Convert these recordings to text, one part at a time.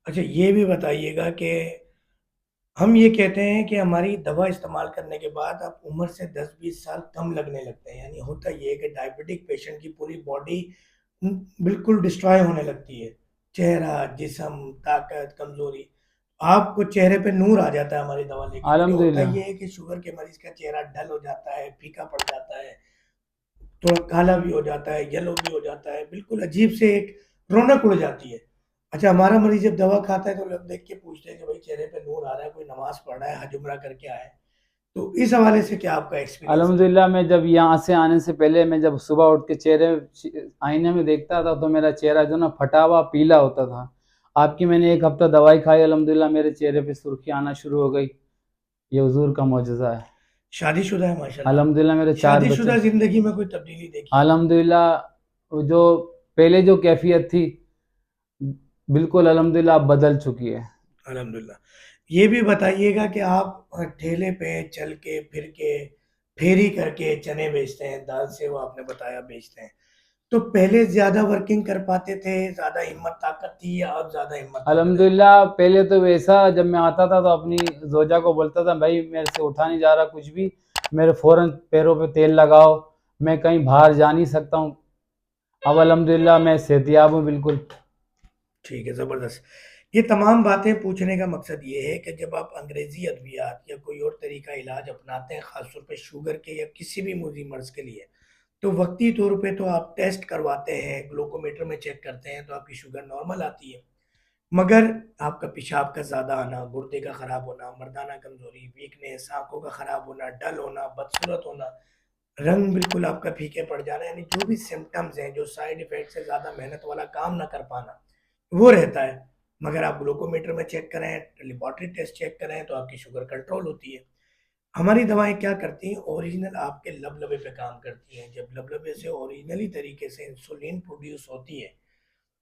अच्छा, ये भी बताइएगा कि हम ये कहते हैं कि हमारी दवा इस्तेमाल करने के बाद आप उम्र से 10-20 साल कम लगने लगते हैं। यानी होता ये है कि डायबिटिक पेशेंट की पूरी बॉडी बिल्कुल डिस्ट्रॉय होने लगती है। चेहरा, जिस्म, ताकत, कमजोरी, आपको चेहरे पे नूर आ जाता है हमारी दवा लेके। और ये होता अल्हम्दुलिल्लाह। ये है कि शुगर के मरीज का चेहरा डल हो जाता है, फीका पड़ जाता है, थोड़ा काला भी हो जाता है, येलो भी हो जाता है, बिल्कुल अजीब से एक रौनक उड़ जाती है। अच्छा, हमारा मरीज जब दवा खाता है तो लोग देख के पूछते हैं कि भाई चेहरे पे नूर आ रहा है, कोई नमाज पढ़ रहा है, हज उम्रा करके आया है। तो इस हवाले से क्या आपका एक्सपीरियंस रहा? अल्हम्दुलिल्लाह, मैं जब यहाँ से आने से पहले मैं जब सुबह उठ के चेहरे आईने में देखता था तो मेरा चेहरा जो ना फटा हुआ पीला होता था। आपकी मैंने एक हफ्ता दवाई खाई, अल्हम्दुलिल्लाह मेरे चेहरे पे सुर्खी आना शुरू हो गई। ये हुजूर का मौजज़ा है। शादीशुदा है माशाल्लाह आप? अल्हम्दुलिल्लाह मेरे 4 बच्चे। शादीशुदा जिंदगी में कोई तब्दीली देखी है? अल्हम्दुलिल्लाह, वो जो पहले जो कैफियत थी, बिल्कुल अल्हम्दुलिल्लाह अब बदल चुकी है। अल्हम्दुलिल्लाह। ये भी बताइएगा कि आप ठेले पे चल के फिर के फेरी करके चने बेचते हैं, दाल सेव आपने बताया बेचते हैं, तो पहले ज्यादा वर्किंग कर पाते थे, ज्यादा हिम्मत ताकत थी, या अब ज्यादा हिम्मत ताकत है? अल्हम्दुलिल्लाह, पहले तो वैसा जब मैं आता था तो अपनी जोजा को बोलता था, भाई मेरे से उठा नहीं जा रहा कुछ भी, मेरे फ़ौरन पैरों पे तेल लगाओ, मैं कहीं बाहर जा नहीं सकता हूँ। अब अल्हम्दुलिल्लाह मैं सेहतियाब हूँ बिल्कुल। ठीक है, जबरदस्त। ये तमाम बातें पूछने का मकसद ये है कि जब आप अंग्रेजी अद्वियात या कोई और तरीका इलाज अपनाते हैं, खासतौर पे शुगर के या किसी भी मूजी मर्ज के लिए, तो वक्ती तौर पे तो आप टेस्ट करवाते हैं, ग्लूकोमीटर में चेक करते हैं तो आपकी शुगर नॉर्मल आती है। मगर आपका पेशाब का ज़्यादा आना, गुर्दे का ख़राब होना, मर्दाना कमज़ोरी, वीकनेस, आंखों का ख़राब होना, डल होना, बदसूरत होना, रंग बिल्कुल आपका फीके पड़ जाना, यानी जो भी सिम्टम्स हैं, जो साइड इफ़ेक्ट से ज़्यादा मेहनत वाला काम ना कर पाना, वो रहता है। मगर आप ग्लूकोमीटर में चेक करें, लेबॉर्ट्री टेस्ट चेक करें तो आपकी शुगर कंट्रोल होती है। हमारी दवाएं क्या करती हैं? ओरिजिनल आपके लबलबे पे काम करती हैं। जब लबलबे से ओरिजिनली तरीके से इंसुलिन प्रोड्यूस होती है,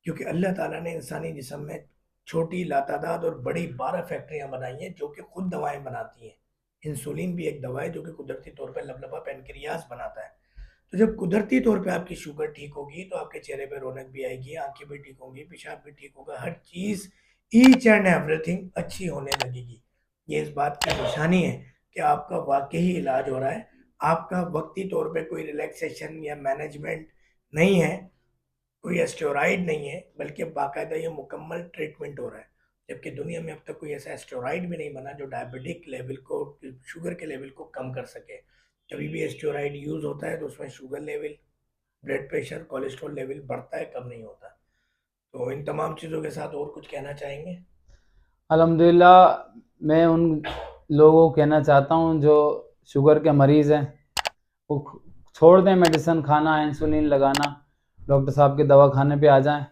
क्योंकि अल्लाह ताला ने इंसानी जिस्म में छोटी लातादाद और बड़ी 12 फैक्ट्रियां बनाई हैं जो कि खुद दवाएं बनाती हैं। इंसुलिन भी एक दवा है जो कि कुदरती तौर पर लबलबा पेनक्रियास बनाता है। तो जब कुदरती तौर पे आपकी शुगर ठीक होगी तो आपके चेहरे पे रौनक भी आएगी, आंखें भी ठीक होंगी, पेशाब भी ठीक होगा, हर चीज, ईच एंड एवरीथिंग अच्छी होने लगेगी। ये इस बात की निशानी है कि आपका वाकई इलाज हो रहा है। आपका वक्ती तौर पे कोई रिलैक्सेशन या मैनेजमेंट नहीं है, कोई एस्टेरॉइड नहीं है, बल्कि बाकायदा ये मुकम्मल ट्रीटमेंट हो रहा है। जबकि दुनिया में अब तक कोई ऐसा एस्टेरॉइड भी नहीं बना जो डायबिटिक लेवल को, शुगर के लेवल को कम कर सके। कभी भी एस्टेरॉइड यूज होता है तो उसमें sugar level, blood pressure, cholesterol level बढ़ता है, कम नहीं होता। तो इन तमाम चीज़ों के साथ और कुछ कहना चाहेंगे? अल्हम्दुलिल्लाह, मैं उन लोगों को कहना चाहता हूँ जो शुगर के मरीज़ हैं, वो छोड़ दें मेडिसिन खाना, इंसुलिन लगाना, डॉक्टर साहब के दवा खाने पे आ जाएं।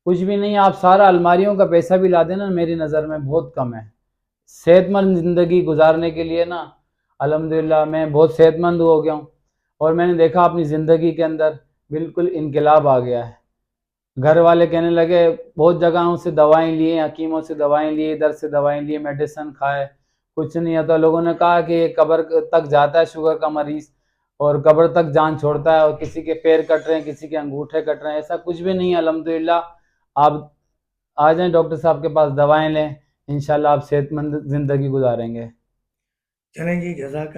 कुछ भी नहीं, आप सारा अलमारियों का पैसा भी ला देना, मेरी नज़र में बहुत कम है सेहतमंद ज़िंदगी गुजारने के लिए ना। अल्हम्दुलिल्लाह मैं बहुत सेहतमंद हो गया हूँ, और मैंने देखा अपनी ज़िंदगी के अंदर बिल्कुल इनकलाब आ गया है। घर वाले कहने लगे, बहुत जगहों से दवाएं लिए, हकीमों से दवाएं लिए, इधर से दवाएं लिए, मेडिसिन खाए, कुछ नहीं होता। लोगों ने कहा कि ये कब्र तक जाता है शुगर का मरीज, और कब्र तक जान छोड़ता है, और किसी के पैर कट रहे हैं, किसी के अंगूठे कट रहे हैं, ऐसा कुछ भी नहीं है अल्हम्दुलिल्लाह। आप आ जाएं डॉक्टर साहब के पास, दवाएं लें, इंशाल्लाह आप सेहतमंद ज़िंदगी गुजारेंगे। चलें जी, जजाक